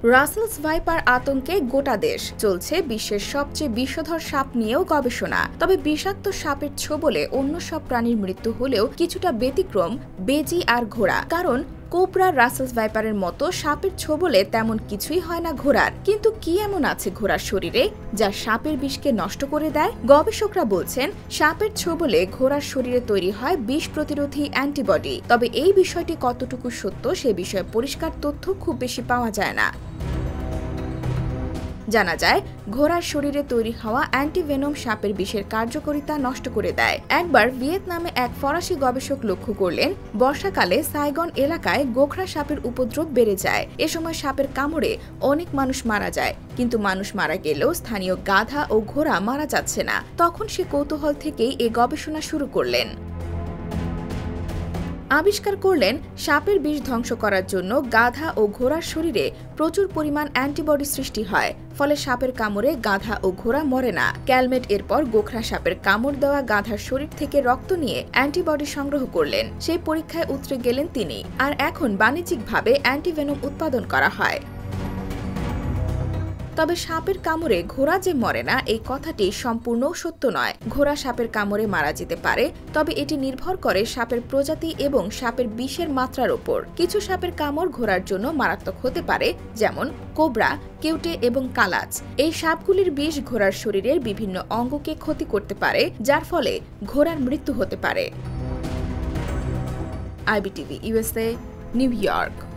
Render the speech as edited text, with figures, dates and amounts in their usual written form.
Russell's viper আতঙ্কে গোটা দেশ। চলছে বিশ্বের সবচেয়ে বিষধর সাপ নিয়েও গবেষণা। তবে বিষাক্ত সাপের ছোবলে অন্য সব প্রাণীর মৃত্যু হলেও কিছুটা ব্যতিক্রম বেজি আর ঘোড়া। কারণ কোবরা রাসেলস ভাইপারের মতো সাপের ছোবলে তেমন কিছুই হয় না ঘোড়ার। কিন্তু কি এমন আছে ঘোড়ার শরীরে যা সাপের বিষকে নষ্ট করে দেয়? গবেষকরা বলছেন সাপের ছোবলে ঘোড়ার শরীরে তৈরি হয় বিষ প্রতিরোধী অ্যান্টিবডি। তবে এই বিষয়টি কতটুকু সত্য সে বিষয়ে পরিষ্কার তথ্য খুব বেশি পাওয়া যায় না। জানা যায় ঘোড়ার শরীরে তৈরি হওয়া অ্যান্টিভেনম সাপের বিষের কার্যকারিতা নষ্ট করে দেয়। একবার ভিয়েতনামে এক ফরাসি গবেষক লক্ষ্য করলেন বর্ষাকালে সাইগন এলাকায় গোখরা সাপের উপদ্রব বেড়ে যায়। এ সময় সাপের কামড়ে অনেক মানুষ মারা যায়, কিন্তু মানুষ মারা গেলেও স্থানীয় গাধা ও ঘোড়া মারা যাচ্ছে না। তখন সে কৌতূহল থেকেই এ গবেষণা শুরু করলেন। আবিষ্কার করলেন সাপের বিষ ধ্বংস করার জন্য গাধা ও ঘোড়ার শরীরে প্রচুর পরিমাণ অ্যান্টিবডি সৃষ্টি হয়, ফলে সাপের কামড়ে গাধা ও ঘোড়া মরে না। ক্যালমেট এরপর গোখরা সাপের কামড় দেওয়া গাধার শরীর থেকে রক্ত নিয়ে অ্যান্টিবডি সংগ্রহ করলেন। সেই পরীক্ষায় উতরে গেলেন তিনি। আর এখন বাণিজ্যিকভাবে অ্যান্টিভেনম উৎপাদন করা হয়। তবে সাপের কামড়ে ঘোড়া যে মরে না এই কথাটি সম্পূর্ণ সত্য নয়। ঘোড়া সাপের কামড়ে মারা যেতে পারে, তবে এটি নির্ভর করে সাপের প্রজাতি এবং সাপের বিষের মাত্রার উপর। কিছু সাপের কামড় ঘোড়ার জন্য মারাত্মক হতে পারে, যেমন কোবরা, কেউটে এবং কালাজ। এই সাপগুলির বিষ ঘোড়ার শরীরের বিভিন্ন অঙ্গকে ক্ষতি করতে পারে, যার ফলে ঘোড়ার মৃত্যু হতে পারে। IBTV USA, new York.